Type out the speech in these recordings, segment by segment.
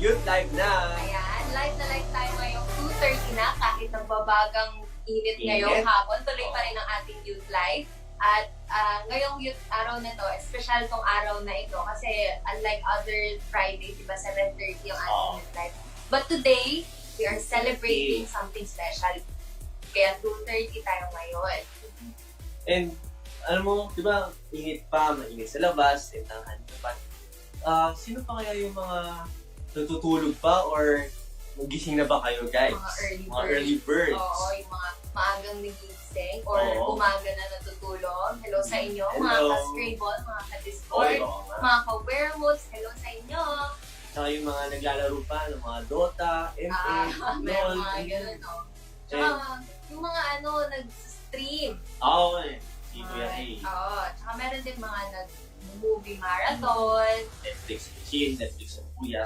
Youth Live na! Ayan, live na live tayo ngayong 2:30 na kahit nagbabagang init ngayong Init. hapon. Tuloy pa rin ang ating Youth Live. At ngayong youth araw na to, special tong araw na ito kasi unlike other Fridays, diba 7:30 yung ating Youth Live. But today, we are celebrating something special. Kaya 2:30 tayo ngayon. And, alam mo, di ba, init pa, mainit sa labas, and pa. Sino pa kaya yung mga natutulog pa or magising na ba kayo, guys? Mga early birds. birds. Oo, yung mga maagang nagising or Oo. umaga na natutulog. Hello sa inyo, mga Hello. ka-Scrabble, mga ka-Discord, Oo nga. mga ka-Werewolves. Hello sa inyo. Tsaka yung mga naglalaro pa ng mga Dota, ML, May LOL. mga gano'n, no? Tsaka yung mga nag-stream. Oo, si Kuya A. Oo, tsaka meron din mga nag-movie marathon. Netflix and chill, Netflix and Kuya.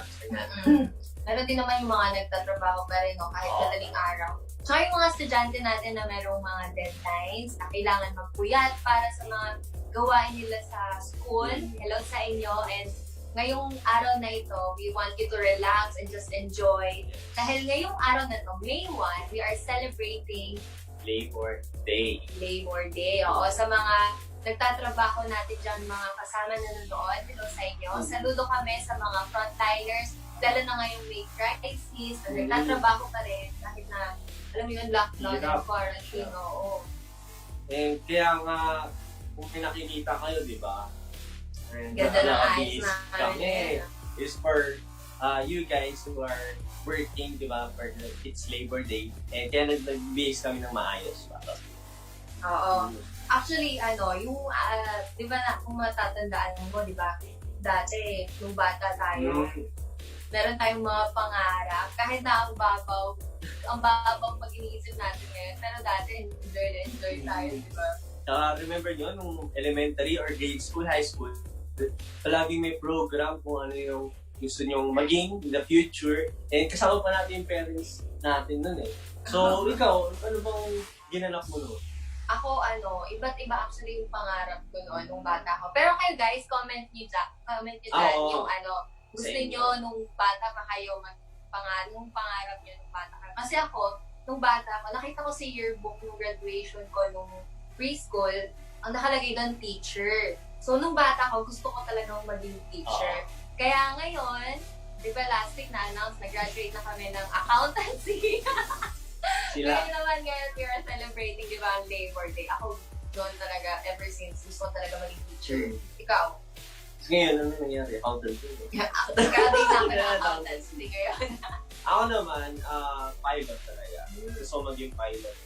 Meron din naman yung mga nagtatrabaho pa rin, no, kahit madaling araw. Tsaka yung mga estudyante natin na merong mga deadlines na kailangan magpuyat para sa mga gawain nila sa school. Hello sa inyo. And ngayong araw na ito, we want you to relax and just enjoy. Dahil ngayong araw na ito, May 1, we are celebrating Labor Day. Labor Day. Oo, sa mga nagtatrabaho natin dyan, mga kasama na nanonood, hello sa inyo. Saludo kami sa mga frontliners, lalo na ngayong may crisis, na nagtatrabaho pa rin, kahit na, alam mo yun, lockdown and quarantine, oo. And kaya nga, kung pinakikita kayo, di ba? And Ganda ng nakabihis eyes na kami. Is for you guys who are working, di ba? For it's Labor Day. And kaya nag-base kami ng maayos. Oo. Actually, yung, di ba na, kung matatandaan mo, di ba, dati, nung bata tayo, meron tayong mga pangarap, kahit na ang babaw pag iniisip natin ngayon, pero dati, enjoy tayo, di ba? Remember nyo, nung elementary or grade school, high school, palaging may program kung ano yung gusto nyong maging in the future. And kasama pa natin yung parents natin nun eh. So, ikaw, ano bang ginanap mo nun? Ako, iba't iba actually yung pangarap ko noon, nung bata ko. Pero kayo guys, comment nyo dyan yung gusto nyo nung bata pa kayo, yung pangarap nyo nung bata ka. Kasi ako, nung bata ko, nakita ko sa yearbook yung graduation ko nung preschool, ang nakalagay doon, teacher. So, nung bata ko, gusto ko talagang maging teacher. Kaya ngayon, di ba last week na-announce, nag-graduate na kami ng accountancy. Ngayon naman we are celebrating, di ba, ang Labor Day. Ako doon talaga, ever since, gusto ko talaga maging teacher. Ikaw? So, ngayon, ano nangyari? Accountancy. Nag-graduate na ako ng accountancy ngayon. Ako naman, pilot talaga. Gusto ko maging pilot.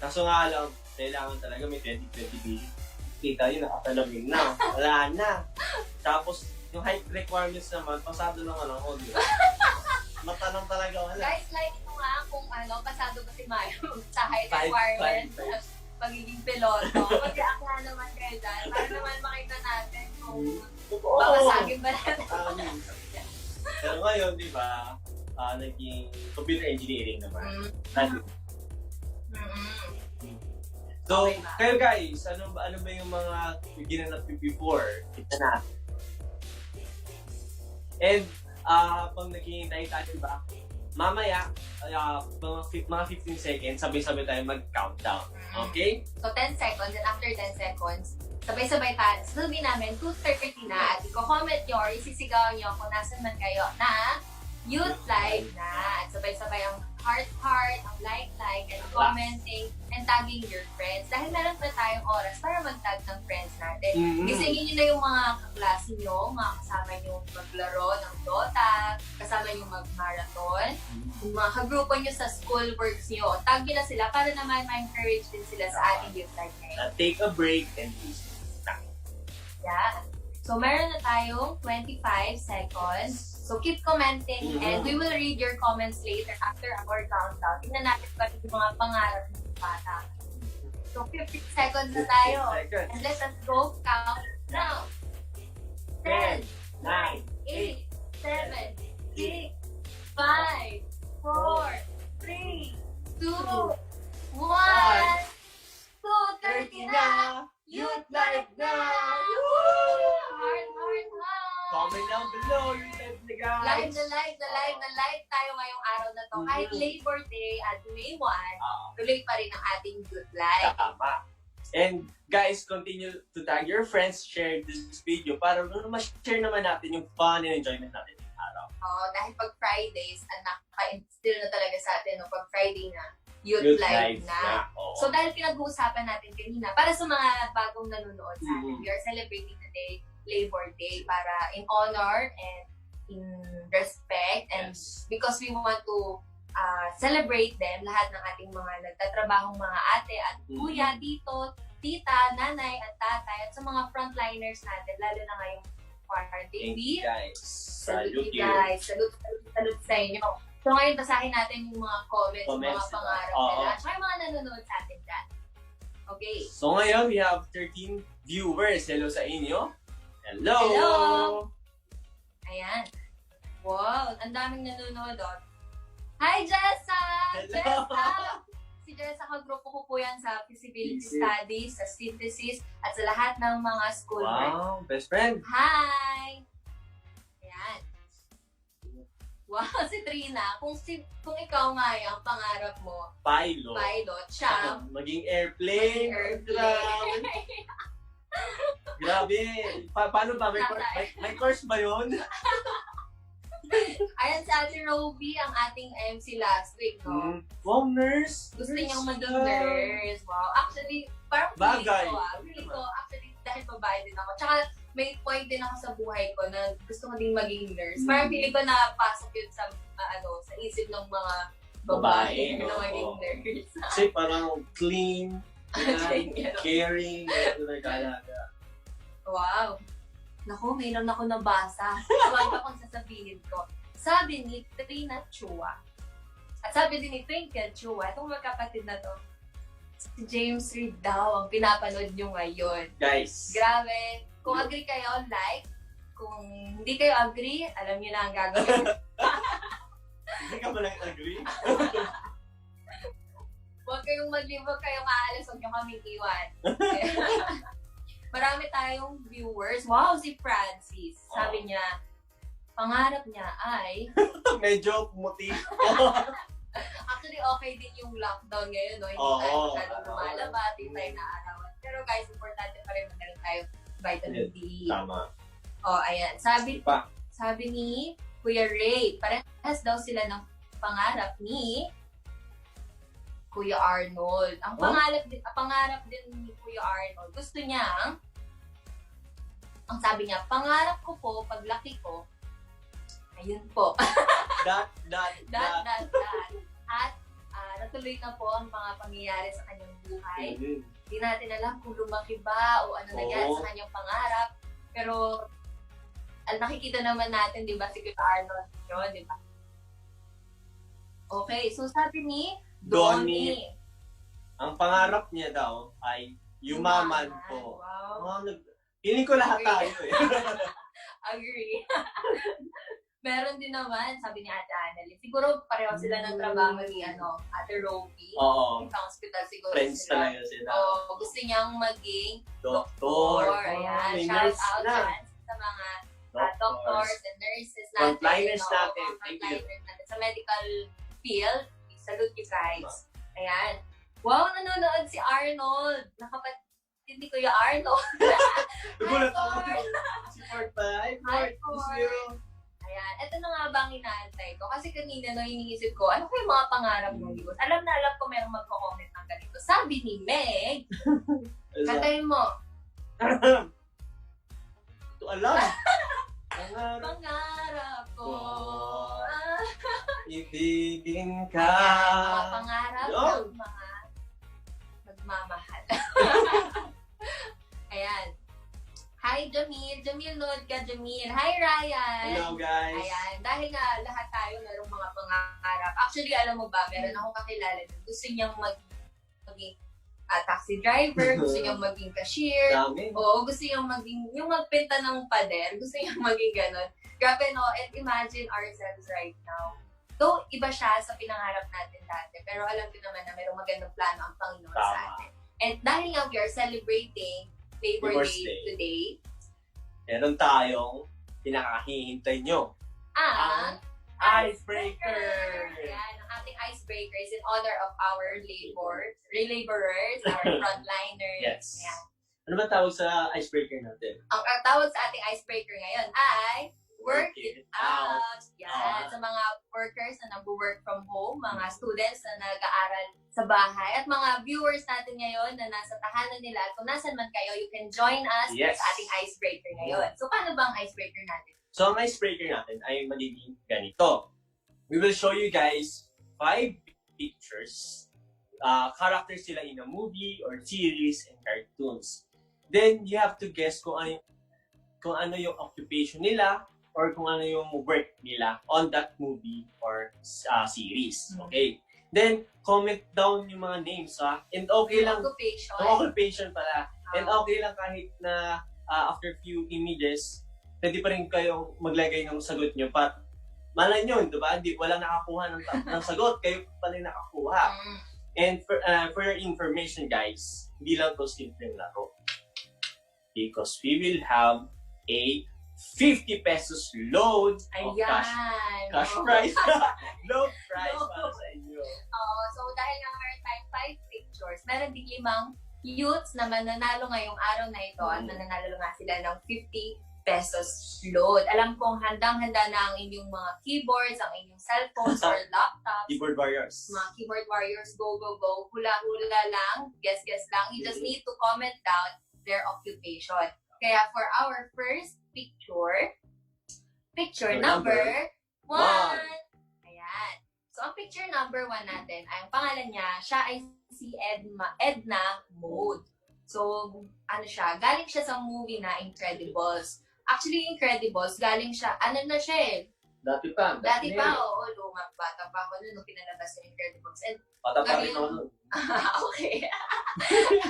Kaso nga lang, kailangan talaga may 2020 vision. Kita yun, nakatalamin na. Wala na. Tapos, yung height requirements naman, pasado lang ako. Matanong talaga wala. Guys, like ito nga kung pasado ba si Mayo sa height requirements, pagiging piloto. Mag-aakla naman kayo dyan para naman makita natin kung babasagin ba natin. Pero ngayon, di ba, naging computer engineering naman. So, kayo guys, ano ba yung mga ginanap before? Ito na. And, pag naghihintay tayo ba, mamaya, mga 15 seconds, sabay-sabay tayo mag-countdown. Okay? So, 10 seconds, and after 10 seconds, sabay-sabay tayo. Sasabihin namin, 2:30 na, at i-comment nyo or isisigaw nyo kung nasan man kayo na Youth Live na. At sabay-sabay ang heart, ang like, and commenting, and tagging your friends. Dahil meron pa tayong oras para mag-tag ng friends natin. Gisingin nyo na yung mga kaklase nyo, mga kasama nyo maglaro ng Dota, kasama nyo mag-marathon, yung mga kagrupo nyo sa school works nyo, tag nyo na sila para naman ma-encourage din sila sa ating Youth Live ngayon. Take a break and listen. Yeah. So, meron na tayong 25 seconds. So, keep commenting and we will read your comments later after our countdown. Tingnan natin pa rin yung mga pangarap ng bata. So, 15 seconds na tayo. And let us go count now. 10, 9, 8, 7, 6, 5, 4, 3, 2, 1. 2:30 na! Youth Live na! Heart! Comment down below your type na guys. Live tayo ngayong araw na to. Kahit Labor Day at May 1, tuloy pa rin ang ating good life. Tama. And guys, continue to tag your friends, share this video para ma-share naman natin yung fun and enjoyment natin yung araw. Dahil pag Fridays, naka-instill na talaga sa atin, no? Pag Friday na, youth live na. So dahil pinag-uusapan natin kanina, para sa mga bagong nanonood sa atin, we are celebrating today Labor Day para in honor and in respect and because we want to celebrate them, lahat ng ating mga nagtatrabahong mga ate at kuya dito, tita, nanay at tatay at sa mga frontliners natin, lalo na ngayong quarantine. Thank you guys. Salute you guys. Salute sa inyo. So ngayon, basahin natin yung mga comments mga pangarap nila. At yung mga nanonood sa atin dyan. Okay. So ngayon, we have 13 viewers. Hello sa inyo. Hello! Hello! Ayan. Wow, ang daming nanonood. Hi, Jessa! Hello! Jessa! Si Jessa, kagrupo ko po yan sa Feasibility Studies, sa Synthesis, at sa lahat ng mga school. Wow, best friend! Hi! Ayan. Wow, si Trina, kung ikaw nga ang pangarap mo, pilot, siya, maging airplane. Grabe. Paano ba? May course ba yun? Ayan si Ate Roby, ang ating MC last week, no? Wow, nurse! Gusto niyang maging nurse. Wow. Actually, parang bagay. Feeling ko, actually, dahil babae din ako. Tsaka, may point din ako sa buhay ko na gusto ko din maging nurse. Parang feeling ko napasok yun sa, sa isip ng mga babae na maging nurse. Kasi parang clean, caring, nagkalaga. Wow. Naku, mayroon ako nabasa. Tawag akong sasabihin ko. Sabi ni Trina Chua. At sabi din ni Twinkle Chua, itong magkapatid na to, si James Reid daw ang pinapanood nyo ngayon. Guys. Grabe. Kung agree kayo, like. Kung hindi kayo agree, alam nyo na ang gagawin. Hindi ka ba lang agree? Huwag kayong mag-leave, huwag kayong aalis, huwag nyo kaming iwan. Marami tayong viewers. Wow, si Francis. Sabi niya, pangarap niya ay... Medyo pumuti. Actually, okay din yung lockdown ngayon, no? Hindi tayo masyadong lumalabas, hindi tayo naarawan. Pero guys, importante pa rin magaling tayo vitamin D. Tama. Ayan. Sabi ni Kuya Ray, parehas daw sila ng pangarap ni Kuya Arnold. Ang pangarap din ni Kuya Arnold, gusto niya, ang sabi niya, pangarap ko po, paglaki ko, ayun po. Dot. At natuloy na po ang mga pangyayari sa kanyang buhay. Hindi natin alam kung lumaki ba o ano nangyari sa kanyang pangarap. Pero, nakikita naman natin, di ba, si Kuya Arnold yun, di ba? Okay, so sabi ni Donnie. Ang pangarap niya daw ay yumaman po. Wow. Piling ko lahat tayo eh. Agree. Meron din naman, sabi ni Ate Annalyn. Siguro pareho sila ng trabaho ni Ate Roby. Oo. Sa hospital siguro Friends sila. talaga sila. Gusto niyang maging doktor. Ayan. Shout out dyan sa mga doctors and nurses natin. Frontliners natin. Frontliners natin. Sa medical field. Salute you guys. Ayan. Wow, nanonood si Arnold. Hindi ko yung Arnold. Nagulat ako. Si 45. Hi, Ford. Ayan. Ito na nga bang inaantay ko? Kasi kanina iniisip ko, ano ko yung mga pangarap mo yun? Alam ko merong magko-comment ng ganito. Sabi ni Meg, katayin mo. Ito alam. Pangarap ko. Ibigin ka. Mga pangarap ng mga nagmamahal. Ayan. Hi, Jamil. Jamil, nood ka, Jamil. Hi, Ryan. Hello, guys. Ayan. Dahil nga lahat tayo merong mga pangarap. Actually, alam mo ba, meron akong kakilala na gusto niyang maging taxi driver, gusto niyang maging cashier, o gusto niyang maging, yung magpinta ng pader, gusto niyang maging ganon. Grabe, no? And imagine ourselves right now. Though, iba siya sa pinangarap natin dati, pero alam ko naman na mayroong magandang plano ang Panginoon sa atin. And dahil nga we are celebrating Labor Day today, meron tayong pinakahihintay nyo. ang Icebreaker! Yan, ang ating icebreaker is in honor of our laborers, our frontliners. Yes. Yan. Ano ba tawag sa icebreaker natin? Ang tawag sa ating icebreaker ngayon ay work it out. Yan, sa mga workers na nag-work from home, mga students na nag-aaral sa bahay, at mga viewers natin ngayon na nasa tahanan nila, at kung nasan man kayo, you can join us Yes. sa ating icebreaker ngayon. So, paano ba ang icebreaker natin? So, ang icebreaker natin ay magiging ganito. We will show you guys 5 pictures. Characters sila in a movie or series and cartoons. Then, you have to guess kung ano yung occupation nila or kung ano yung work nila on that movie or series. Okay? Then, comment down yung mga names, ha? And okay lang, Occupation. yung occupation pala. And okay lang kahit na after few images, pwede pa rin kayong maglagay ng sagot nyo. Malay nyo, di ba? Walang nakakuha ng sagot, kayo pa rin nakakuha. And for your information, guys, hindi lang to simpleng laro. Because we will have a 50 pesos load of cash Oh. prize. Load prize para sa inyo. So dahil nga meron tayong 5 pictures, meron din 5 youths na mananalo ngayong araw na ito at mananalo nga sila ng 50 pesos load. Alam kong handang-handa na ang inyong mga keyboards, ang inyong cellphones or laptops. Keyboard warriors. Mga keyboard warriors, go, go, go. Hula-hula lang, guess lang. You just need to comment down their occupation. Kaya for our first picture number 1. Ayan. So, ang picture number 1 natin, ay ang pangalan niya, siya ay si Edna Mode. So, ano siya, galing siya sa movie na Incredibles. Actually, Incredibles, galing siya, ano na siya eh. Dati pa, Oo, luma, bata pa ako noon nung pinalabas yung Incredibles. And, Bata pa rin ako nun. okay.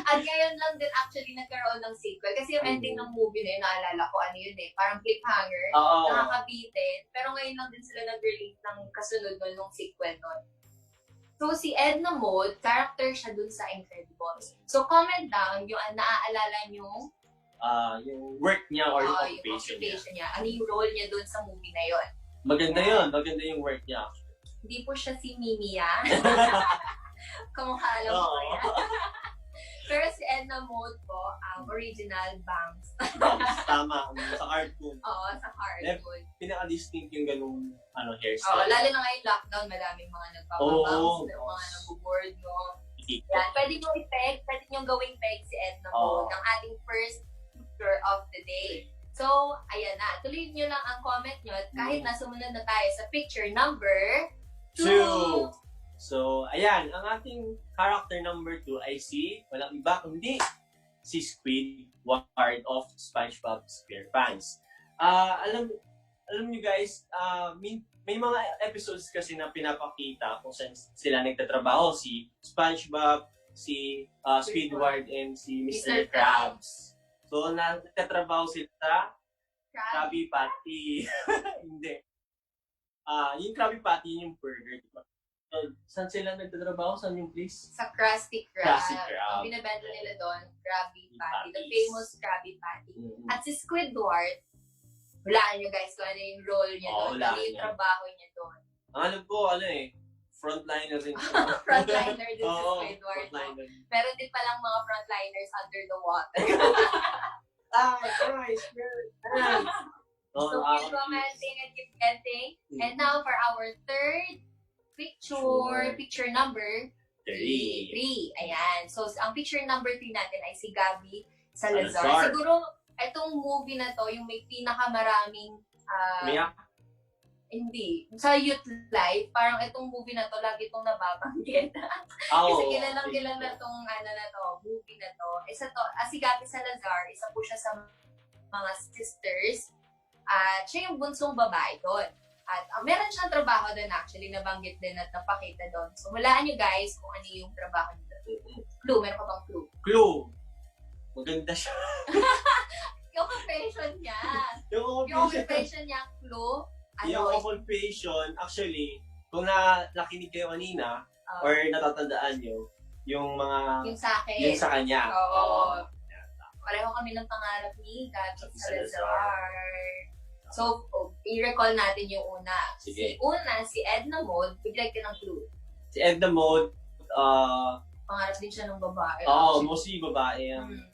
At ngayon lang din actually nagkaroon ng sequel. Kasi yung ending ng movie na yun, naalala ko ano yun eh, parang cliffhanger, Oo. nakakabitin. Pero ngayon lang din sila nag-release ng kasunod nun, nung sequel nun. So, si Edna Mode, character siya dun sa Incredibles. So, comment down yung naaalala nyo, yung work niya or yung yung occupation niya. niya. Ano yung role niya dun sa movie na yun. Maganda yun. Maganda yung work niya. Hindi po siya si Mimiya. Kamukha alam ko Oo. yan. Pero si Edna Mode po, ang original bangs. Tama. Sa cartoon. Oo, sa cartoon. Pinaka-distinct yung ganung Oo, hairstyle. lalo na ngayon lockdown, maraming mga nagpapabangs, mga nag-board, no? Yan, pwede nyo gawing peg si Edna Mode, ang ating first picture of the day. So, ayan na. Tuloy nyo lang ang comment nyo at kahit nasumunod na tayo sa picture number 2. 2. So, ayan. Ang ating character number 2 ay walang iba kundi si Squidward of SpongeBob SquarePants. Alam nyo guys, may mga episodes kasi na pinapakita kung saan sila nagtatrabaho. Si SpongeBob, si Squidward, and si Mr. Krabs. So, nagtatrabaho sila sa Krabby Patty. Hindi. Yung Krabby Patty, yung burger, diba? So, saan sila nagtatrabaho? Saan yung place? Sa Krusty Krab. Krusty Krab. Ang binibenta nila doon, Krabby Patty. The Patties. famous Krabby Patty. At si Squidward, hulaan nyo guys kung ano yung role niya doon. Ano yung trabaho niya doon. Ang alam ko, frontliner rin siya. Frontliner din si Oo, Squidward. frontliner. Meron din palang mga frontliners under the water. Christ, So keep commenting and keep getting. And now for our third picture number 3. Ayan. So ang picture number 3 natin ay si Gabby Salazar. Siguro itong movie na to, yung may pinakamaraming hindi. Sa youth life, parang itong movie na to, lagi itong nababanggit. Kasi kilalang-kilala itong movie na to. Isa to, si Gabby Salazar, isa po siya sa mga sisters. At siya yung bunsong babae doon. At meron siyang trabaho doon actually, nabanggit din at napakita doon. So, hulaan nyo guys kung ano yung trabaho niya doon. Clue, meron pa bang clue? Clue. Maganda siya. Yung occupation niya. Yung Yung occupation niya, clue. Yung occupation, actually, kung nakinig kayo kanina, or natatandaan nyo, yung mga... Yung sa akin. Yung sa kanya. Oo. Pareho kami ng pangarap ni Gabby Salazar. So, i-recall natin yung una. Sige. Si Edna Mode, biglag ka ng clue. Si Edna Mode, Pangarap din siya ng babae. mostly babae ang Mm.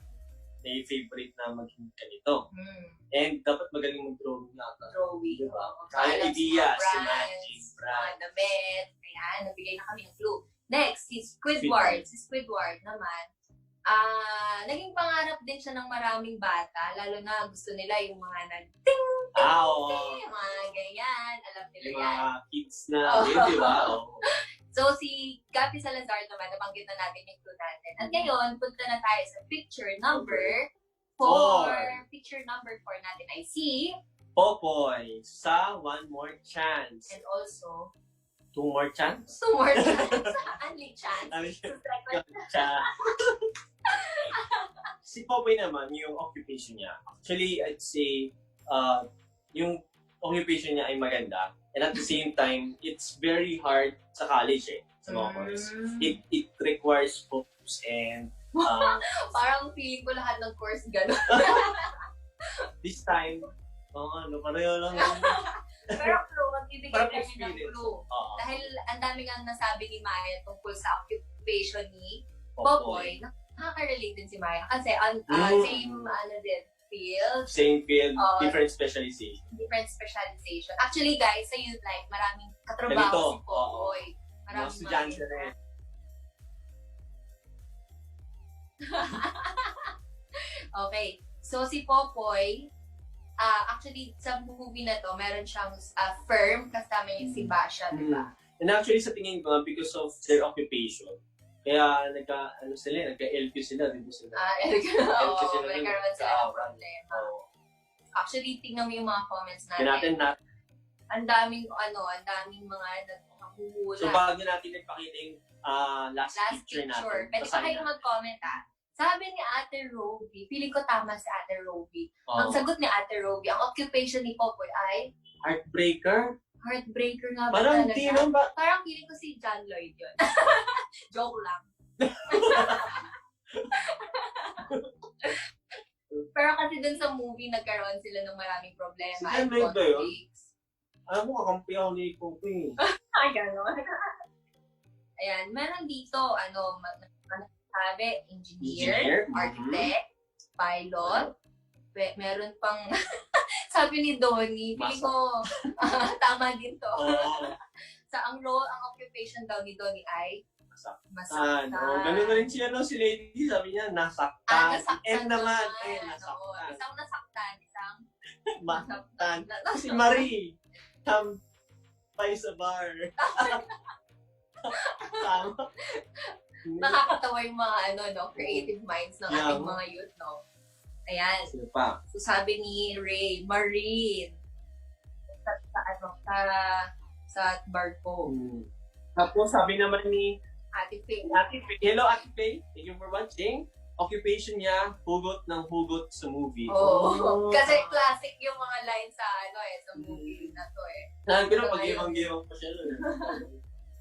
may favorite na maging ganito. Mm. And dapat magaling mag-drawing nata. Drawing. Diba? Oo. Kaya Alam ideas, sa si brands, Magic, mga brand. damit. Ayan, nagbigay na kami ng clue. Next, si Squidward. Si Squidward naman, naging pangarap din siya ng maraming bata. Lalo na gusto nila yung mga nag-ting, Oo. yung mga ganyan. Alam nila Yung yan. mga kids na, Oo. yun, di ba? Oo. So, si Gabi Salazar naman, nabanggit na natin yung clue natin. At ngayon, punta na tayo sa picture number 4. Picture number 4 natin ay si, Popoy, sa One More Chance. and also, 2 more chance? 2 more chance. Only chance. Ano So, yun? second Chance. Si Popoy naman, yung occupation niya. Actually, I'd say, yung occupation niya ay maganda. And at the same time, it's very hard sa college sa mga course. It requires focus and Parang feeling ko lahat ng course gano'n. this time, pareho lang. Pero clue, magbibigay Parang kami ng experience. clue. Oo. Dahil ang dami nga nasabi ni Maya tungkol sa occupation ni Popoy. Popoy, nakaka-relate din si Maya. Kasi same din, field, Same field, Oo. different specialization. different specialization. Actually guys, sa Youth Life, maraming Ganito, katrabaho si Popoy. Mga Maraming estudyante rin. Okay. So, si Popoy, actually, sa movie na to, meron siyang firm, kasama yung si Basha, di ba? And actually, sa tingin ko, because of their occupation, kaya nagka-LQ sila, di ba sila? Oo, sila dun. nagkaroon sila ng problema. Oo. Actually, tingnan mo yung mga comments Natin natin. Ang daming mga naghuhula. So, bago natin ipakita yung last picture natin. Pwede pa kayong mag-comment Sabi ni Ate Roby, feeling ko tama si Ate Roby. Ang sagot ni Ate Roby, ang occupation ni Popoy ay Heartbreaker? heartbreaker nga ba Parang talaga? di naman ba? Parang feeling ko si John Lloyd yun. Joke lang. Pero kasi dun sa movie, nagkaroon sila ng maraming problema. Si John Lloyd ba yun? conflicts. Alam mo, kakampi ako ni Popoy. Ay, gano'n. Ayan, meron dito, sabi, engineer, architect, pilot, meron pang, sabi ni Donnie, feeling ko, tama din to. Oo. ang occupation daw ni Donnie ay Masaktan. masaktan. Ganun na rin siya, si Lady, sabi niya, nasaktan. Nasaktan naman, Oo, nasaktan. isang nasaktan, isang Masaktan. Si Marie, tampay sa bar. Tama. nakakatawa yung mga creative minds ng Yeah. ating mga youth, no? Ayan. Sino pa? So sabi ni Ray, Marine. Sa barko. Tapos sabi naman ni Ate Faye. Ate Faye, hello Ate Faye, thank you for watching. Occupation niya, hugot ng hugot sa movie. Oh. Kasi classic yung mga lines sa movie na to eh. Pero pag-iwang-giwang pa siya nun.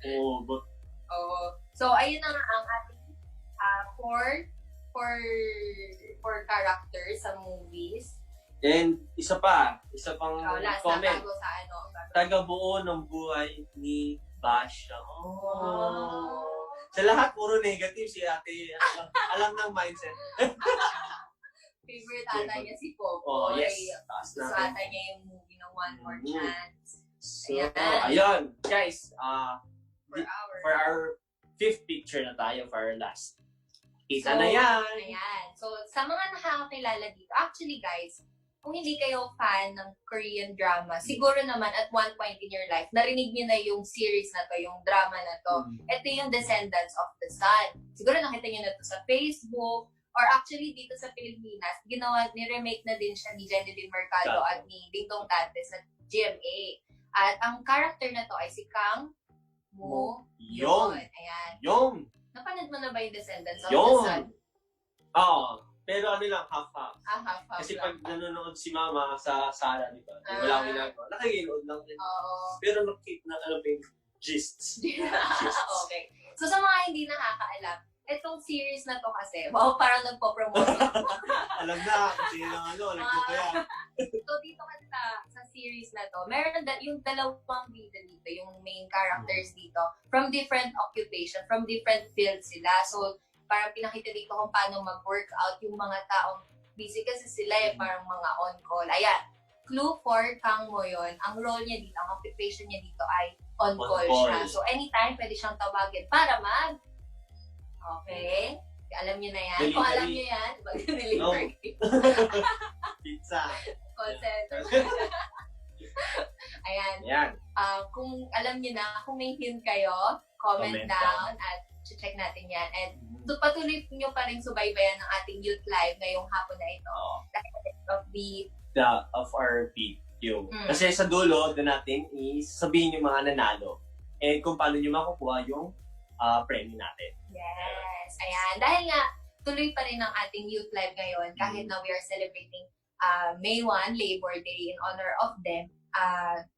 Hugot. Oh. So ayun na nga ang ating for characters sa movies. And isa pang Last na comment. bago sa Taga-buo ng buhay ni Basha. Oh. Sa lahat, puro negative si ate. Alam ng mindset. Favorite ata niya si Popoy. Oh, yes. Taas Gusto natin. ata niya yung movie ng One More Chance. So, Ayan. ayun. Guys, For for our fifth picture na tayo, for our last. Kita So, na yan. Ayan. So, sa mga nakakakilala dito, actually guys, kung hindi kayo fan ng Korean drama, siguro naman at one point in your life, narinig niyo na yung series na to, yung drama na to. Ito yung Descendants of the Sun. Siguro nakita niyo na to sa Facebook, or actually dito sa Pilipinas, ni-remake na din siya ni Genevieve Mercado at ni Dingdong Dante sa GMA. At ang character na to ay si Kang Mo Yun. Ayan. Yung. Napanood mo na ba yung Descendants of the Yun. Sun? Oo. Pero ano lang, half-half. Half Kasi lang. pag nanonood si mama sa sala, di ba? Wala akong ginagawa. Nakikinood lang din. Oo. Pero alam mo yung gists. Okay. So sa mga hindi nakakaalam, itong series na to kasi, parang nagpo-promote lang. Alam na, kung sino lang alam ko kaya. So dito kasi sa series na to, meron yung dalawang bida dito, yung main characters dito, from different occupation, from different fields sila. So, parang pinakita dito kung paano mag-workout yung mga taong busy kasi sila parang mga on-call. Ayan, clue for Kang Moyon, ang role niya dito, ang occupation niya dito ay on-call siya. So, anytime, pwede siyang tawagin para Okay? Alam niyo na yan. Delivery. Kung alam niyo yan, mag-delivery. Pizza. Call center. Ayan. Yan. Kung alam niyo na, kung may hint kayo, comment down at check natin yan. And patuloy niyo pa rin subaybayan ng ating youth live ngayong hapon na ito. Of our video. Kasi sa dulo, doon natin sabihin yung mga nanalo. And kung paano nyo makukuha yung premyo natin. Yes. Ayan. Dahil nga, tuloy pa rin ang ating youth live ngayon kahit na we are celebrating May 1, Labor Day, in honor of them.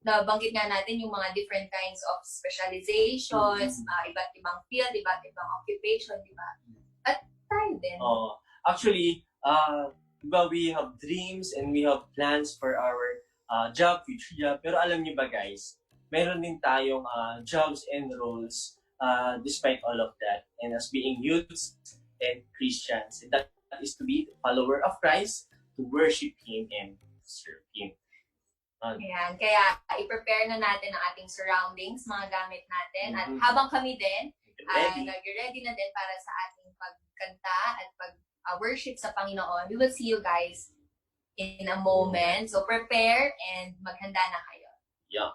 Nabanggit nga natin yung mga different kinds of specializations, iba't ibang field, iba't ibang occupation, di ba? At tayo din. Actually, diba, we have dreams and we have plans for our job, future job. Pero alam niyo ba guys, meron din tayong jobs and roles despite all of that. And as being youths and Christians, and that is to be the follower of Christ, to worship Him and serve Him. Ayan. Kaya, i-prepare na natin ang ating surroundings, mga gamit natin. At habang kami din, nag-ready na din para sa ating pagkanta at pag-worship sa Panginoon. We will see you guys in a moment. So, prepare and maghanda na kayo. Yeah.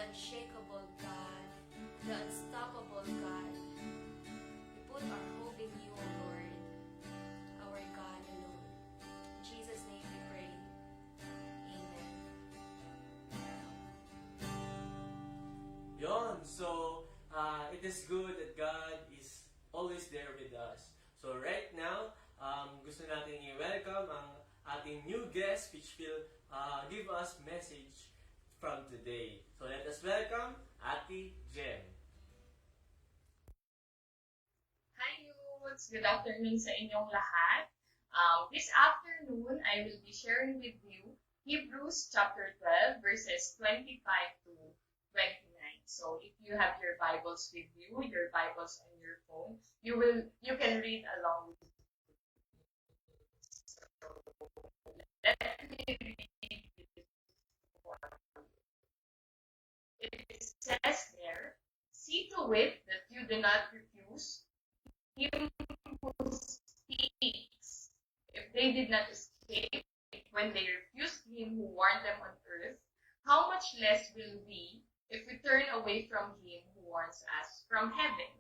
the unshakable God, the unstoppable God. We put our hope in you, O Lord, our God alone. In Jesus' name we pray. Amen. Yon. So, it is good that God is always there with us. So, right now, gusto natin i-welcome ang ating new guest which will give us message from today. So, let us welcome Ate Jem. Hi, youths! Good afternoon sa inyong lahat. This afternoon, I will be sharing with you Hebrews chapter 12, verses 25 to 29. So, if you have your Bibles with you, your Bibles on your phone, you can read along with me. So, let me read it for you. It says there, "See to it that you do not refuse him who speaks. If they did not escape when they refused him who warned them on earth, how much less will we if we turn away from him who warns us from heaven?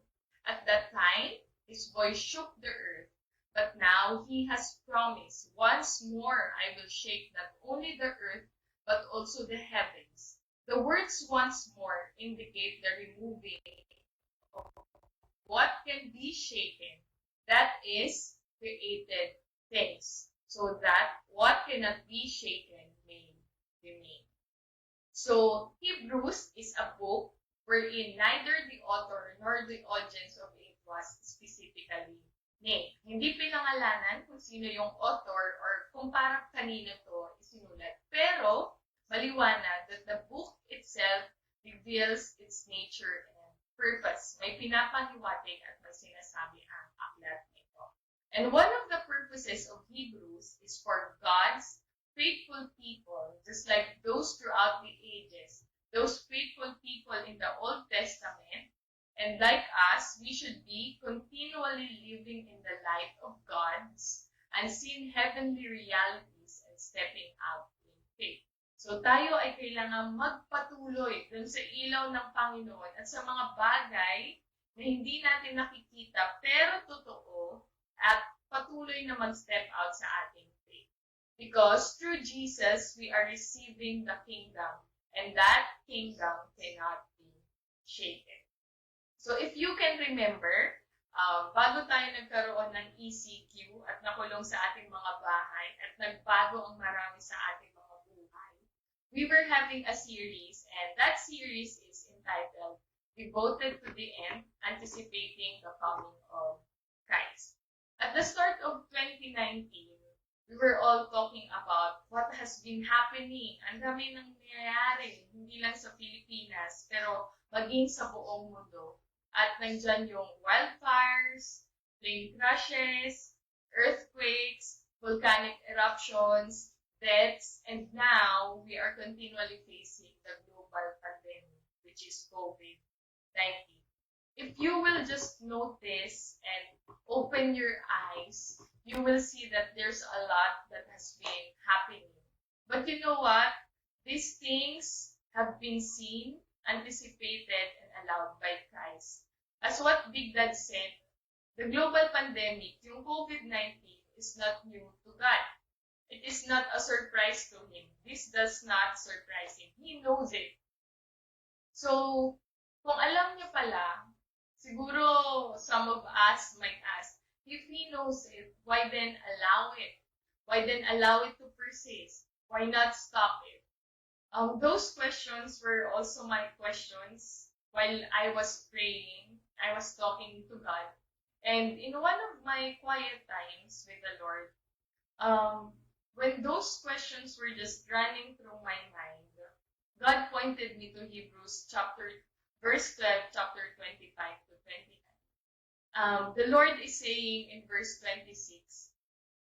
At that time, his voice shook the earth, but now he has promised, once more I will shake not only the earth, but also the heavens." The words "once more" indicate the removing of what can be shaken, that is, created things, so that what cannot be shaken may remain. So, Hebrews is a book wherein neither the author nor the audience of it was specifically named. Hindi pinangalanan kung sino yung author or kung para kanino to isinulat. Pero, maliwanag that the book itself reveals its nature and purpose. May pinapahiwatig at may sinasabi ang aklat nito. And one of the purposes of Hebrews is for God's faithful people, just like those throughout the ages, those faithful people in the Old Testament, and like us, we should be continually living in the light of God's unseen heavenly realities and stepping out in faith. So tayo ay kailangang magpatuloy dun sa ilaw ng Panginoon at sa mga bagay na hindi natin nakikita pero totoo at patuloy na mag-step out sa ating faith. Because through Jesus, we are receiving the kingdom, and that kingdom cannot be shaken. So if you can remember, bago tayo nagkaroon ng ECQ at nakulong sa ating mga bahay at nagbago ang marami sa ating mga buhay, we were having a series, and that series is entitled Devoted to the End, Anticipating the Coming of Christ. At the start of 2019, we were all talking about what has been happening. Ang dami nang nangyayari, hindi lang sa Pilipinas, pero maging sa buong mundo. At nandyan yung wildfires, plane crashes, earthquakes, volcanic eruptions, deaths, and now we are continually facing the global pandemic, which is COVID-19. If you will just notice and open your eyes, you will see that there's a lot that has been happening. But you know what? These things have been seen, anticipated, and allowed by Christ. As what Big Dad said, the global pandemic, yung COVID-19, is not new to God. It is not a surprise to Him. This does not surprise Him. He knows it. So, kung alam niya pala, siguro some of us might ask, if He knows it, why then allow it? Why then allow it to persist? Why not stop it? Those questions were also my questions while I was praying. I was talking to God. And in one of my quiet times with the Lord, when those questions were just running through my mind, God pointed me to Hebrews verse 12, chapter 25 to 29. The Lord is saying in verse 26,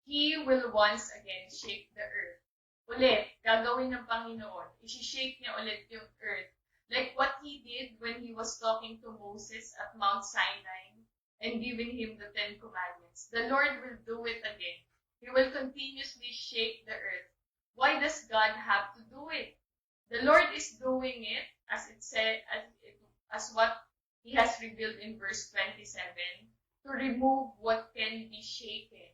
He will once again shake the earth. Ulit, gagawin ng Panginoon. I-shake niya ulit yung earth. Like what He did when He was talking to Moses at Mount Sinai and giving him the 10 Commandments. The Lord will do it again. He will continuously shake the earth. Why does God have to do it? The Lord is doing it as it said, as what He has revealed in verse 27, to remove what can be shaken,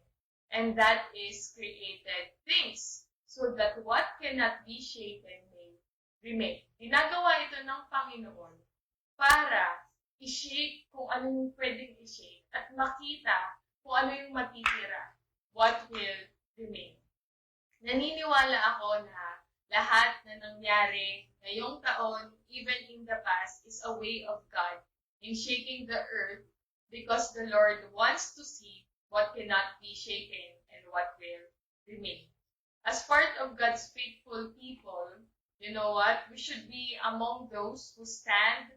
and that is created things, so that what cannot be shaken may remain. Ginagawa ito ng Panginoon para i-shake kung ano yung pwedeng i-shake at makita kung ano yung matitira, what will remain. Naniniwala ako na lahat na nangyari ngayong taon, even in the past, is a way of God in shaking the earth because the Lord wants to see what cannot be shaken and what will remain. As part of God's faithful people, you know what? We should be among those who stand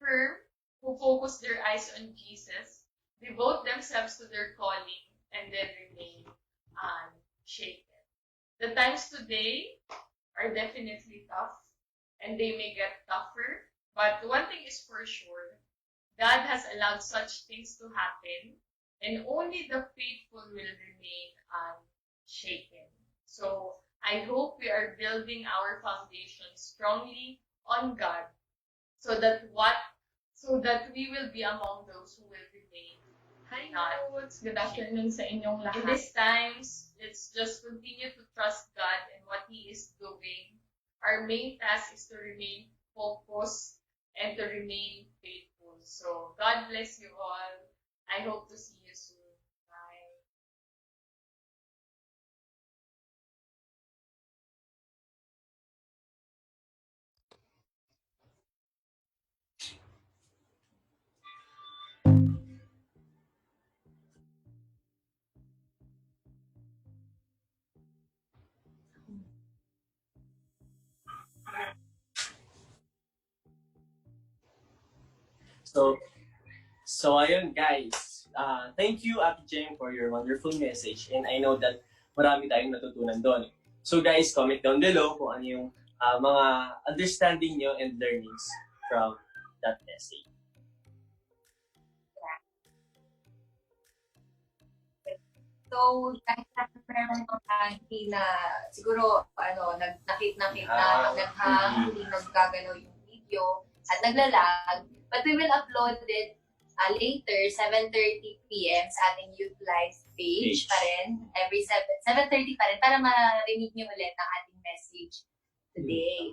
firm, who focus their eyes on Jesus, devote themselves to their calling, and then remain unshaken. The times today are definitely tough, and they may get tougher, but one thing is for sure, God has allowed such things to happen, and only the faithful will remain unshaken. So, I hope we are building our foundation strongly on God, so that we will be among those who will remain. Hi, Notes. Good afternoon sa inyong lahat. In these times, let's just continue to trust God and what He is doing. Our main task is to remain focused and to remain faithful. So, God bless you all. I hope to see you soon. Bye. So ayun guys, thank you Ate Jeng for your wonderful message and I know that marami tayong natutunan doon. So guys, comment down below kung ano yung mga understanding nyo and learnings from that message. So, dahil sa meron ng hindi na, siguro, naghang, hindi naggagalaw yung video, at naglalag, but we will upload it later, 7:30 p.m. sa ating Youth Live page pa rin, every 7:30 pa rin, para marinig nyo ulit ang ating message today.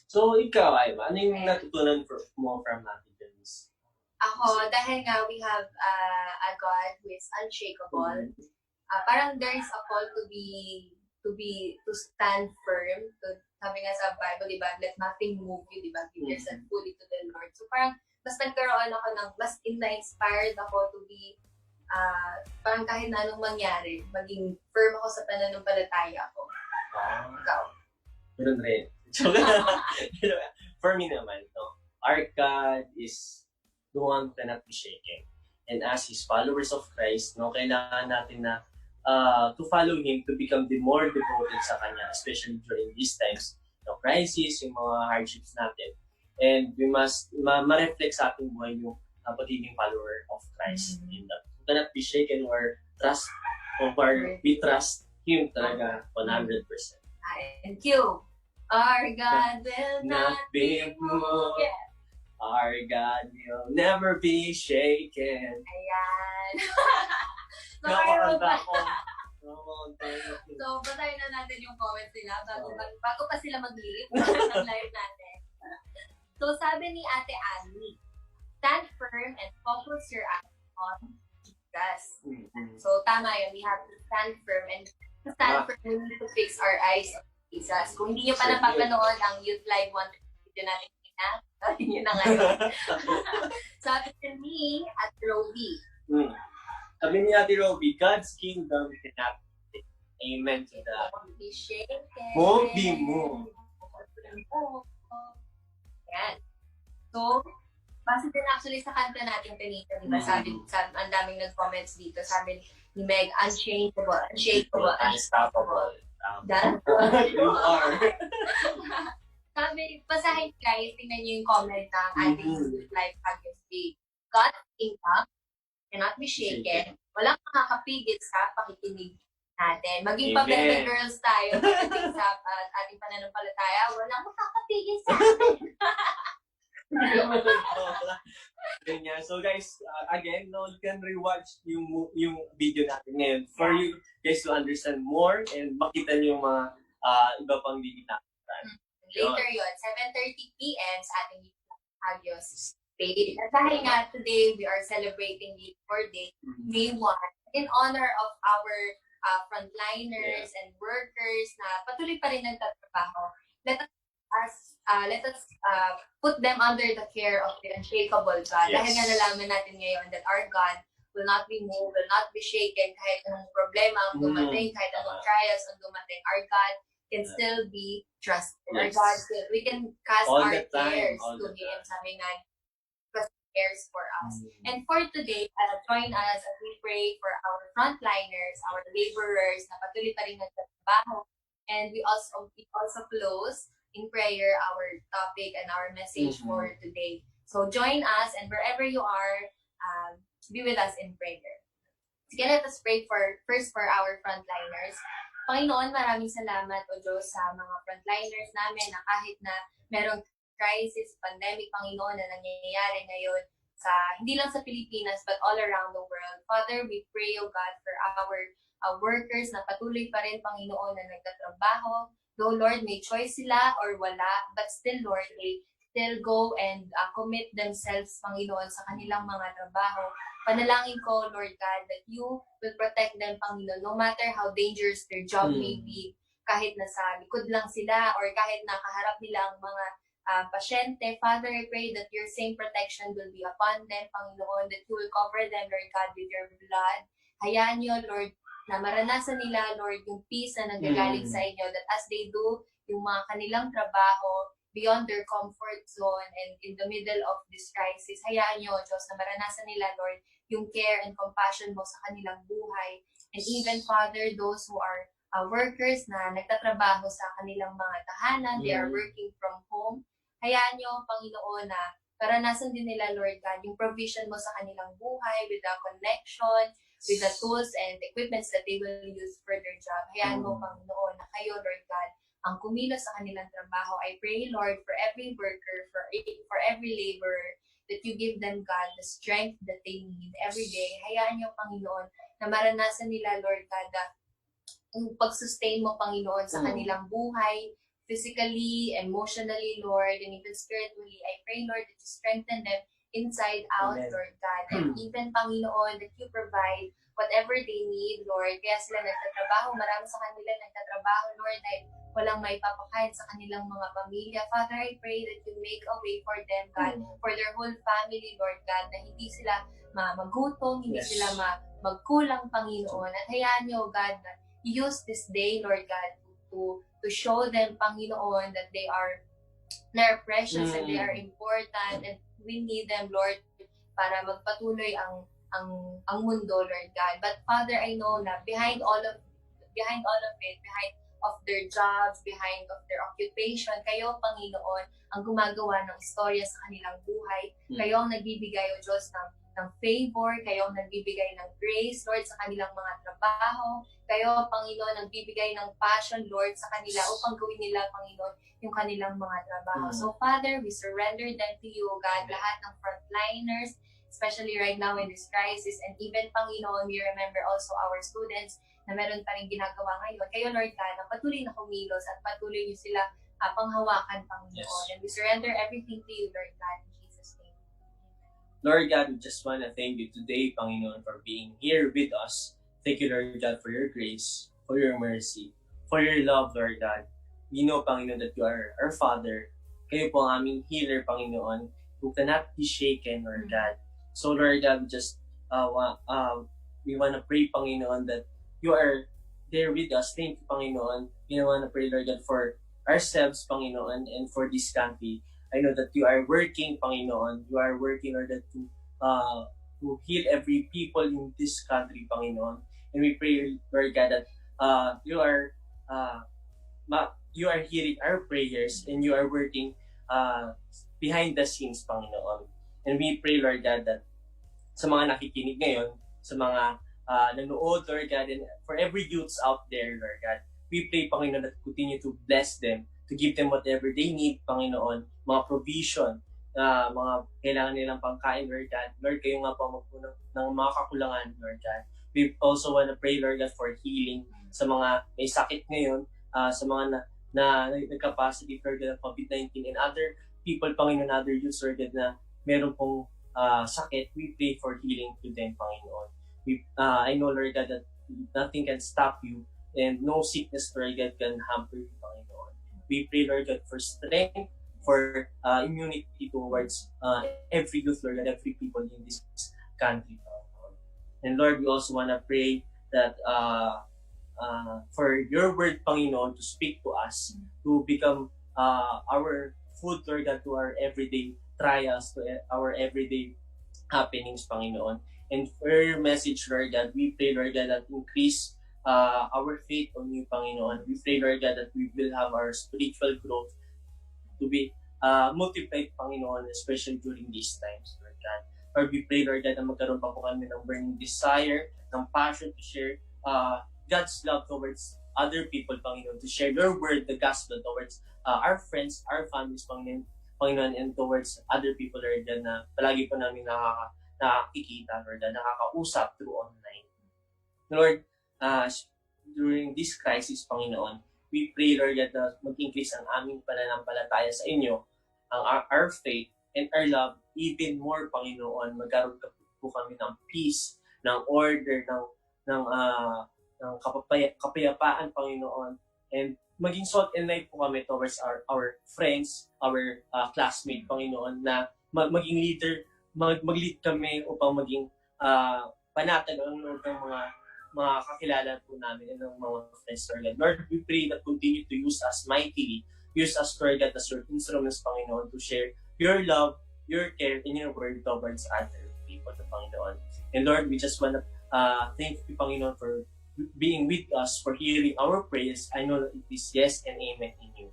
So, ikaw, Aiba, ano yung natutunan mo from Ate Jens? Ako, dahil nga we have a God who is unshakable, parang there is a call to stand firm. Sabi nga sa Bible, diba, let nothing move you, diba, give yourself fully to the Lord. So parang mas nagkaroon ako ng, mas na-inspired ako to be, parang kahit na anong mangyari, maging firm ako sa pananampalataya ko. Ikaw? Ganun rin. For me naman, no, our God is the one who cannot be shaken. And as His followers of Christ, no, kailangan natin na to follow Him, to become the more devoted sa Kanya, especially during these times, no, crisis, yung mga hardships natin. And we must ma-reflect sa ating buhay yung pagiging follower of Christ. In that we cannot be shaken or we trust Him talaga 100%. Thank you. Our God will not be moved. Our God will never be shaken. Ayan. Nakakanta ko. So, basahin na natin yung comments nila bago pa sila mag-leave ng live natin. So, sabi ni Ate Annie, stand firm and focus your eyes on Jesus. So, tama yun. We have to stand firm and to stand firm, we need to fix our eyes on Jesus. Kung hindi nyo pa napapanood ang Youth Live 1 video natin yun na ngayon. Sabi ni at Roby. Sabi ni Ate Roby, God's kingdom cannot be. Amen to that. Won't be shaken. Won't be moved. Yan. So, base din actually sa kanta natin kanina, di ba? Sabi, ang daming nag-comments dito. Sabi ni Meg, unchangeable, unshakable, unstoppable. That's what you are. Sabi, basahin guys, tingnan nyo yung comment ng ating live podcast. God's kingdom cannot be shaken. Walang makakapigil sa pakikinig natin. Maging Amen. pabebe girls tayo pagdating sa ating pananampalataya. Walang makakapigil sa atin. Ganyan. So guys, again, no, you can rewatch yung video natin ngayon for you guys to understand more and makita niyo yung mga iba pang video natin. Later yun, 7:30 p.m. sa ating Hagios page. At dahil nga today, we are celebrating the 4th day, May 1, in honor of our frontliners and workers na patuloy pa rin nagtatrabaho. Let us put them under the care of the unshakable God. Yes. Dahil nga nalaman natin ngayon that our God will not be moved, will not be shaken kahit anong problema ang dumating, kahit anong trials ang dumating. Our God can still be trusted. Our Yes. God still, we can cast All our the time, cares all to the Him. time. Sabi nga, because He cares for us. And for today, join us as we pray for our frontliners, our laborers na patuloy pa rin nagtatrabaho. And we also close in prayer our topic and our message for today. So join us, and wherever you are, be with us in prayer. Sige, let us pray first for our frontliners. Panginoon, maraming salamat o Diyos sa mga frontliners namin na kahit na merong crisis, pandemic, Panginoon, na nangyayari ngayon sa hindi lang sa Pilipinas but all around the world. Father, we pray, O God, for our workers na patuloy pa rin, Panginoon, na nagtatrabaho. Though, Lord, may choice sila or wala, but still, Lord, they still go and commit themselves, Panginoon, sa kanilang mga trabaho. Panalangin ko, Lord God, that you will protect them, Panginoon, no matter how dangerous their job may be, kahit nasa likod lang sila or kahit nakaharap nila ang mga pasyente. Father, I pray that your same protection will be upon them, Panginoon, that you will cover them, Lord God, with your blood. Hayaan niyo, Lord, na maranasan nila, Lord, yung peace na nanggagaling sa inyo, that as they do yung mga kanilang trabaho, beyond their comfort zone and in the middle of this crisis, hayaan niyo, Diyos, na maranasan nila, Lord, yung care and compassion mo sa kanilang buhay. And even, Father, those who are workers na nagtatrabaho sa kanilang mga tahanan, they are working from home, hayaan niyo, Panginoon, na maranasan din nila, Lord God, yung provision mo sa kanilang buhay with the connection, with the tools and equipments that they will use for their job. Hayaan mo, Panginoon, na kayo, Lord God, ang kumilos sa kanilang trabaho. I pray, Lord, for every worker, for every laborer, that you give them, God, the strength that they need every day. Hayaan niyo, Panginoon, na maranasan nila, Lord God, yung pag-sustain mo, Panginoon, sa kanilang buhay, physically, emotionally, Lord, and even spiritually. I pray, Lord, that you strengthen them inside out, Lord God. And even, Panginoon, that you provide whatever they need, Lord. Kaya sila nagtatrabaho. Marami sa kanila nagtatrabaho, Lord, dahil walang may papakain sa kanilang mga pamilya. Father, I pray that you make a way for them, God, for their whole family, Lord God, na hindi sila magutom, hindi sila magkulang, Panginoon. At hayaan niyo, God, na use this day, Lord God, to show them, Panginoon, that they are precious and they are important, and we need them, Lord, para magpatuloy ang mundo, Lord God. But Father, I know na behind all of it, behind of their jobs, behind of their occupation, kayo, Panginoon, ang gumagawa ng istorya sa kanilang buhay. Kayo ang nagbibigay, O Diyos, ng favor, kayo ang nagbibigay ng grace, Lord, sa kanilang mga trabaho. Kayo, Panginoon, ang nagbibigay ng passion, Lord, sa kanila upang gawin nila, Panginoon, yung kanilang mga trabaho. So, Father, we surrender them to you, God, lahat ng frontliners, especially right now in this crisis. And even, Panginoon, we remember also our students na meron pa rin ginagawa ngayon. Kayo, Lord God, na patuloy na kumilos at patuloy niyo sila panghawakan, Panginoon. Yes. And we surrender everything to you, Lord God, in Jesus' name. Lord God, we just want to thank you today, Panginoon, for being here with us. Thank you, Lord God, for your grace, for your mercy, for your love, Lord God. We know, Panginoon, that you are our Father. Kayo po ang aming healer, Panginoon, who cannot be shaken, Lord God. So, Lord God, we want to pray, Panginoon, that you are there with us. Thank you, Panginoon. We want to pray, Lord God, for ourselves, Panginoon, and for this country. I know that you are working, Panginoon. You are working, Lord God, to heal every people in this country, Panginoon. And we pray, Lord God, that you are hearing our prayers and you are working behind the scenes, Panginoon. And we pray, Lord God, that sa mga nakikinig ngayon, sa mga nanood, Lord God, and for every youths out there, Lord God. We pray, Panginoon, that continue to bless them, to give them whatever they need, Panginoon, mga provision, mga kailangan nilang pangkain, Lord God. Lord, kayo nga po magpunang ng mga kakulangan, Lord God. We also want to pray, Lord God, for healing sa mga may sakit ngayon, sa mga nagka-positive, Lord God, of COVID-19 and other people, Panginoon, other youths, Lord God, na meron pong sakit. We pray for healing to them, Panginoon. I know, Lord God, that nothing can stop you and no sickness, Lord God, can hamper you, Panginoon. We pray, Lord God, for strength, for immunity towards every youth, Lord God, every people in this country, Panginoon. And Lord, we also want to pray that for your word, Panginoon, to speak to us, to become our food, Lord God, to our everyday trials, to our everyday happenings, Panginoon. And for your message, Lord God, we pray, Lord God, that increase our faith on you, Panginoon. We pray, Lord God, that we will have our spiritual growth to be multiplied, Panginoon, especially during these times, Lord God. Lord, we pray, Lord God, na magkaroon pa po kami ng burning desire, ng passion to share God's love towards other people, Panginoon, to share your word, the gospel, towards our friends, our families, Panginoon, and towards other people, Lord God, na palagi po namin nakikita, Lord God, nakakausap through online. Lord, during this crisis, Panginoon, we pray, Lord God, na mag-increase ang aming pananampalataya sa inyo, our faith, and our love, even more, Panginoon. Magkaroon po kami ng peace, ng order, ng kapayapaan, Panginoon, and maging salt and light po kami towards our friends, our classmates, Panginoon, na maging leader, mag-lead kami upang maging panatag ang loob ng mga kakilala po namin and ng mga friends, Lord God. Lord, we pray that continue to use us mightily, use us, Lord God, as your instruments, Panginoon, to share your love, your care, and your word towards other people, Panginoon. And Lord, we just want to thank you, Panginoon, for being with us, for hearing our prayers. I know that it is yes and amen in you.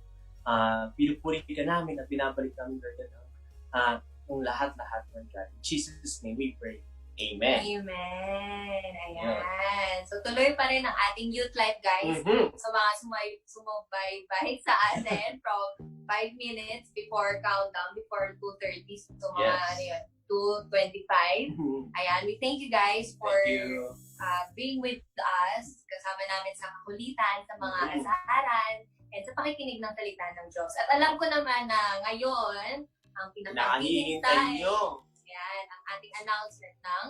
Pinupuri ka namin at binabalik namin, Lord God, ang lahat-lahat, Lord God. In Jesus' name we pray. Amen. Amen. Ayan. So, tuloy pa rin ang ating youth life, guys. So, mga sumubaybay sa atin from 5 minutes before countdown, before 2:30. So, mga Yes. 2:25. Ayan. We thank you guys for being with us. Kasama namin sa kakulitan, sa mga asaran, and sa pakikinig ng salita ng Diyos. At alam ko naman na ngayon, ang Nakahihintay pinakahinintay, nyo. yan, ang ating announcement ng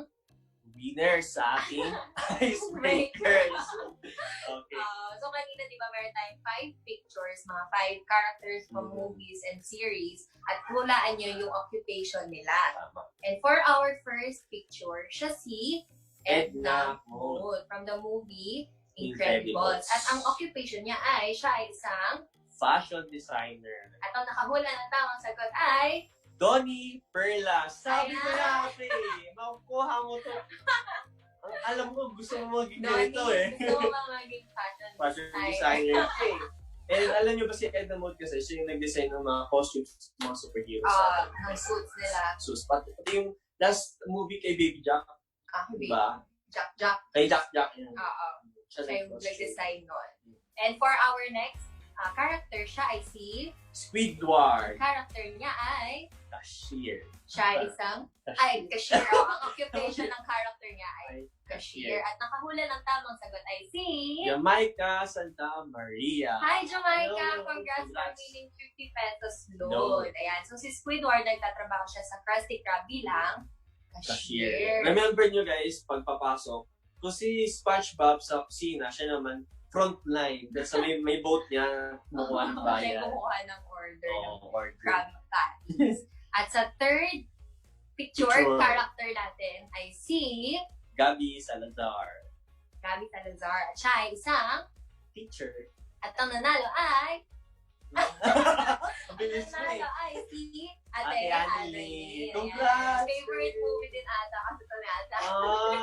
Winner sa ating icebreakers. Okay. so kanina, di ba, meron tayong 5 pictures, mga 5 characters from movies and series, at hulaan nyo yung occupation nila. Tama. And for our first picture, siya si Edna Edna Mood from the movie Incredibles. Incredibles. At ang occupation niya ay, siya ay isang, Fashion designer. at ang nakahula ng tamang sagot ay, Donnie Perlas. Sabi ko Ayan. na, makukuha mo to. Ang alam ko, gusto mo maging Donnie, ganito eh. gusto mo ba maging Fashion designer? designer siya eh. And alam nyo ba si Edna Mood kasi siya yung nag-design ng mga costumes, mga superheroes. Ang suits nila. Sus, pati yung last movie kay Baby Jack, diba? Jack. Kay Jack yun. Siya yung nag-costume. nag-design nun. And for our next character, siya ay si, Squidward. character niya ay, Cashier. siya ay isang, cashier. Ang occupation ng character niya ay cashier. At nakahula ng tamang sagot ay si, Jamaica Santa Maria. Hi Jamaica! Hello. Congrats for Congrats. winning 50 pesos Load. load. Ayan. So si Squidward, nagtatrabaho siya sa Krusty Krab bilang cashier. Remember nyo guys, pagpapasok, kung si SpongeBob sa kusina, siya naman frontline. Dahil sa may boat niya, kumukuha ng Siya bayan. kumukuha ng order ng Order. crab patties. At sa third picture, character natin ay si Gabby Salazar. Gabby Salazar. At siya ay isang, Teacher. at ang nanalo ay, Ang bilis mo eh. nanalo ay si Ate Ate Annalyn. Annalyn. Congrats! Ayan. Favorite movie din ata kasi ito na ata. Kaya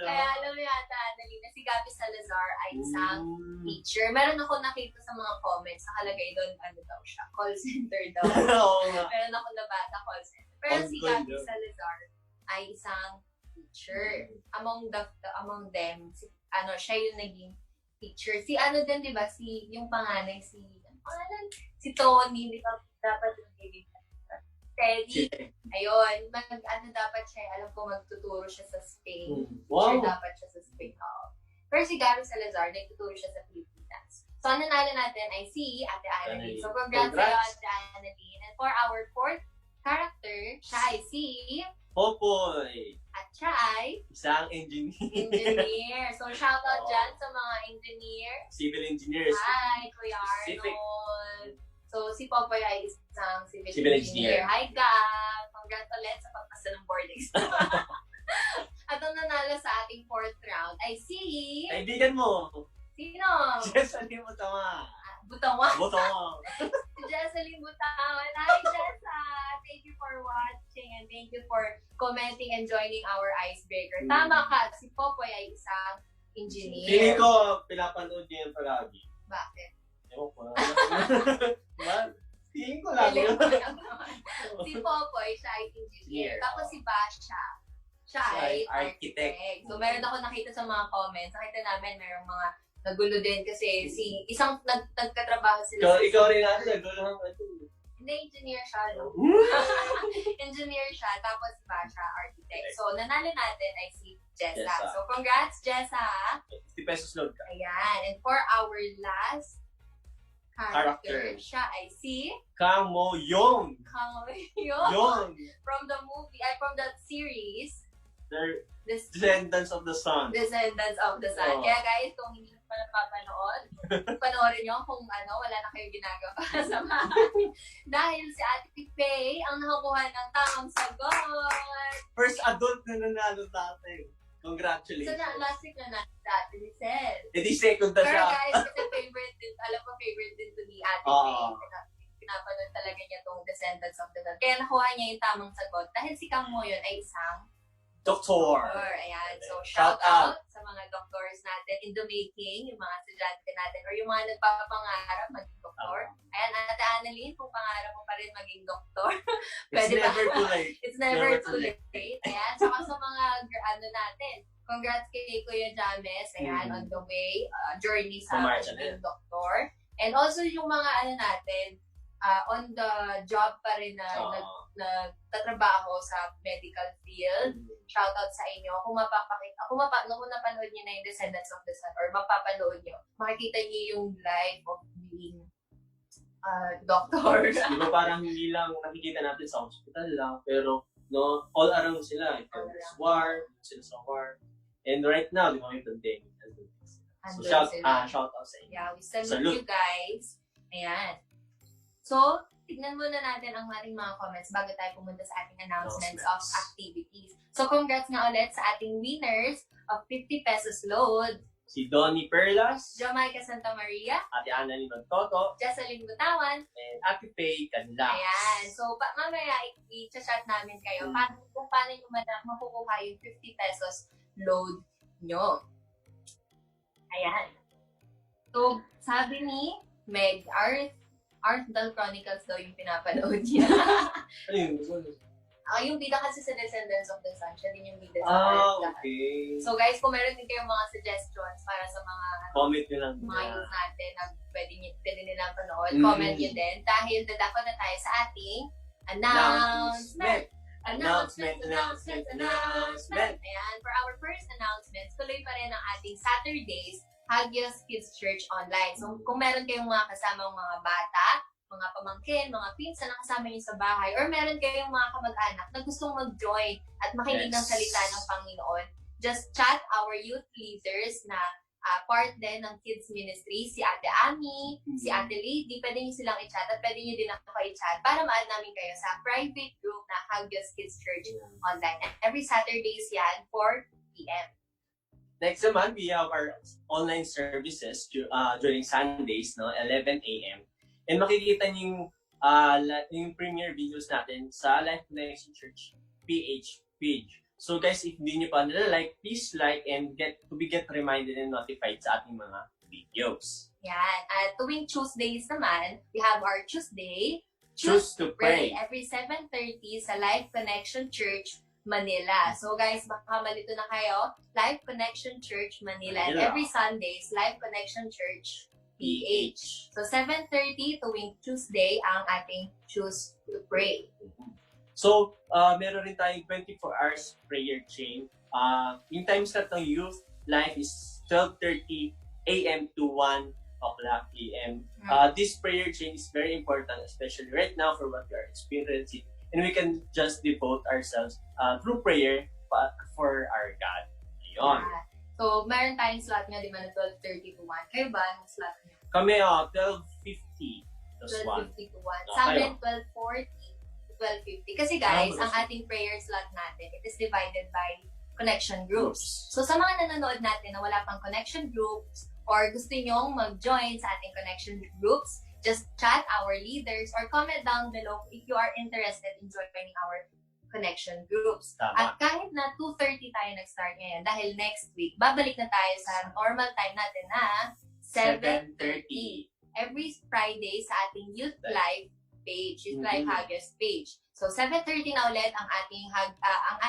Kaya alam mo yata, Annalyn, na si Gabby Salazar ay isang teacher. Meron ako nakita sa mga comments, nakalagay doon, ano daw siya, call center daw. Oo nga. Meron ako nabasa call center. Pero si Ang Gabby ganda. Salazar ay isang teacher. Among them, siya yung naging teacher. Si din, di ba? Yung panganay, si Tony, di ba? Dapat yung Teddy. Ayun, dapat siya, alam ko magtuturo siya sa Spain. Wow. Teacher dapat siya sa Spain. Pero si Gary Salazar, nagtuturo siya sa Pilipinas. So, ang nanalo natin ay si Ate Annalyn. So, congrats sa'yo, Ate Annalyn. And for our fourth character, siya ay si Popoy. at siya ay Isang engineer. engineer. So, shoutout dyan sa mga engineer. Civil engineers. Hi, Kuya Specific. Arnold. So, si Popoy ay isang civil Civil engineer. engineer. Hi, Gab! Congrats ulit sa pagpasa ng board exam. At ang nanalo sa ating fourth round ay si... Kaibigan mo. Sino? Jessalyn Butama. Butawan. Butama. Si Jessalyn Butawan. Hi, Jessa! Thank you for watching and thank you for commenting and joining our icebreaker. Tama ka, si Popoy ay isang engineer. Feeling ko, pinapanood niya yung palagi. Bakit? Ewan ko. Feeling ko lang. Galing mo lang naman. Si Popoy, siya ay engineer. Tapos si Basha, siya ay architect. So, meron ako nakita sa mga comments. Nakita namin, merong mga nagulo din kasi isang nagkatrabaho sila. Ikaw rin natin, nagulong ka. Hindi, engineer siya, no? Engineer siya, tapos si Basha, architect. So, nanalo natin ay si Jessa. Jessa. So, congrats, Jessa! 50 pesos load ka. Ayan. And for our last character, Character. siya ay si Kang Mo Yong. Kang Yong. from the movie, from the series, They're this Descendants of the Sun. Descendants of the Sun. Oh. Kaya guys, kung hindi nyo pa napapanood, panoorin nyo kung wala na kayong ginagawa sa bahay. Dahil si Ate Faye ang nakakuha ng tamang sagot. First adult na nanalo natin. So, Congratulations. last week na natin dati ni Sel. Edi second na Pero siya. guys, kasi favorite din, alam ko favorite din to ni Ate Oo. Faye. Pinapanood talaga niya tong Descendants of the Sun. Kaya nakuha niya yung tamang sagot. Dahil si Kang Mo yun ay isang Doktor. Ayan. So, Shout shout out sa mga doctors natin in the making, yung mga estudyante natin, or yung mga nagpapangarap maging doktor. Ayan, Ate Annalyn, kung pangarap mo pa rin maging doktor, It's pwede ba? never too late. It's never too late. Ayan, saka sa mga natin, congrats kay Kuya James, ayan, on the way, journey sa Pumarcha maging doktor. And also yung mga natin, on the job pa rin na nagtatrabaho sa medical field. Shoutout sa inyo. Kung napanood niyo na yung Descendants of the Sun or mapapanood niyo, makikita niyo yung life of being doctor. Di ba parang hindi lang nakikita natin sa hospital lang, pero no, all around sila. There's war, sila sa war. And right now, di ba may pandemic. So shout out sa inyo. Yeah, we salute Salute. you guys. Ayan. So, tignan muna natin ang ating mga comments bago tayo pumunta sa ating announcements of activities. So, congrats nga ulit sa ating winners of 50 pesos load. Si Donnie Perlas, Jamaica Santa Maria, Ate Annalyn Magtoto, Jessalyn Butawan, and Ate Faye Canla. ayan. So, mamaya i-chat namin kayo kung paano nyo makukuha yung 50 pesos load nyo. Ayan. So, sabi ni Meg, Arthdal Chronicles daw yung pinapanood niya. Ano yun? Yung bida kasi sa Descendants of the Sun, siya din yung bida sa lahat. Okay. So guys, kung meron din kayong mga suggestions para sa mga Comment nyo lang. mga youth natin na pwede nilang panood, Mm. comment nyo din. Dahil dadako na tayo sa ating announcement. Announcement. Ayan, for our first announcement, tuloy pa rin ang ating Saturdays Hagios Kids Church Online. So, kung meron kayong mga kasamang mga bata, mga pamangkin, mga pinsan na kasama nyo sa bahay, or meron kayong mga kamag-anak na gustong mag-join at makinig ng salita ng Panginoon, just chat our youth leaders na part din ng kids ministry, si Ate Ami, si Ate Lady, pwede nyo silang i-chat at pwede nyo din ako i-chat para ma-add namin kayo sa private group na Hagios Kids Church Online. And every Saturdays yan, 4 p.m. Next naman, we have our online services during Sundays, no, 11 a.m. And makikita niyo yung premiere videos natin sa Life Connection Church PH page. So guys, if hindi nyo pa nila-like, please like and get reminded and notified sa ating mga videos. Yan. At tuwing Tuesdays naman, we have our Tuesday Choose to pray. every 7:30 sa Life Connection Church Manila. So guys, baka malito na kayo. Life Connection Church Manila. And Manila. every Sundays, Life Connection Church PH. So 7:30 tuwing Tuesday ang ating Choose to Pray. So, meron rin tayong 24 hours prayer chain. Yung time slot ng youth life is 12:30 a.m. to 1 o'clock p.m. This prayer chain is very important, especially right now for what we are experiencing. And we can just devote ourselves through prayer for our God. Ayun. So, meron tayong slot nga, di ba, na 12:30 to 1. Kayo ba? Anong slot niyo? Kami, 12:50 plus 1. 12:50 to 1. Okay. Sa amin, 12:40 to 12:50. Kasi guys, ang ating prayer slot natin, it is divided by connection groups. So, sa mga nanonood natin na wala pang connection groups or gusto nyong mag-join sa ating connection groups, just chat our leaders or comment down below if you are interested in joining our connection groups. Tama. At kahit na 2:30 tayo nag-start ngayon, dahil next week, babalik na tayo sa normal time natin na 7:30. Every Friday sa ating Youth Life page, Youth Life Haggis page. So 7:30 na ulit ang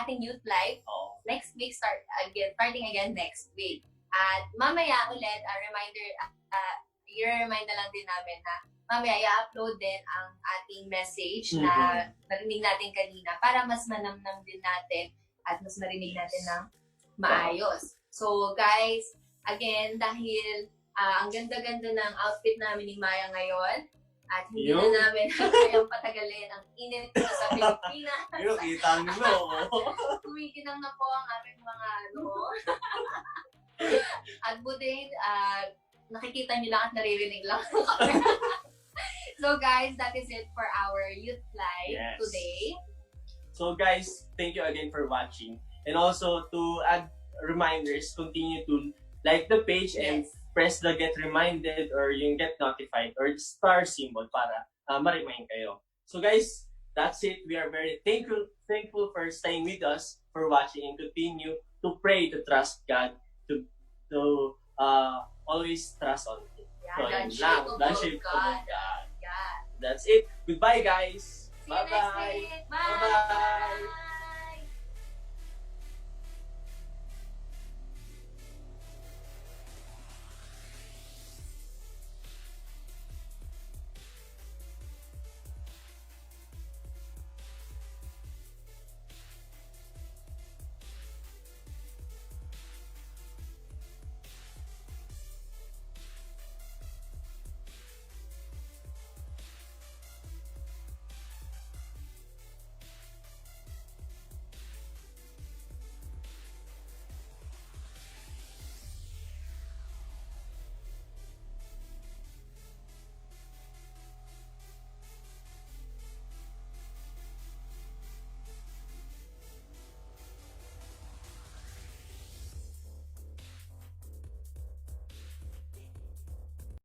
ating Youth Life. Next week, starting again next week. At mamaya ulit, i-remind na lang din namin na mamaya i-upload din ang ating message na narinig natin kanina para mas manamnam din natin at mas marinig natin ng maayos. So guys, again, dahil ang ganda-ganda ng outfit namin ni Maya ngayon at hindi na namin kayang patagalin ang init dito sa Pilipinas. Yung kita nyo. Kumikinang na po ang aming mga at buti, nakikita nyo lang at naririnig lang. So guys, that is it for our Youth Life today. So guys, thank you again for watching. And also to add reminders, continue to like the page and press the get reminded or yung get notified or the star symbol para ma-remind kayo. So guys, that's it. We are very thankful for staying with us, for watching, and continue to pray, to trust God, to always trust on Him. God. That's it. Goodbye, guys. See you next week. Bye. Bye-bye.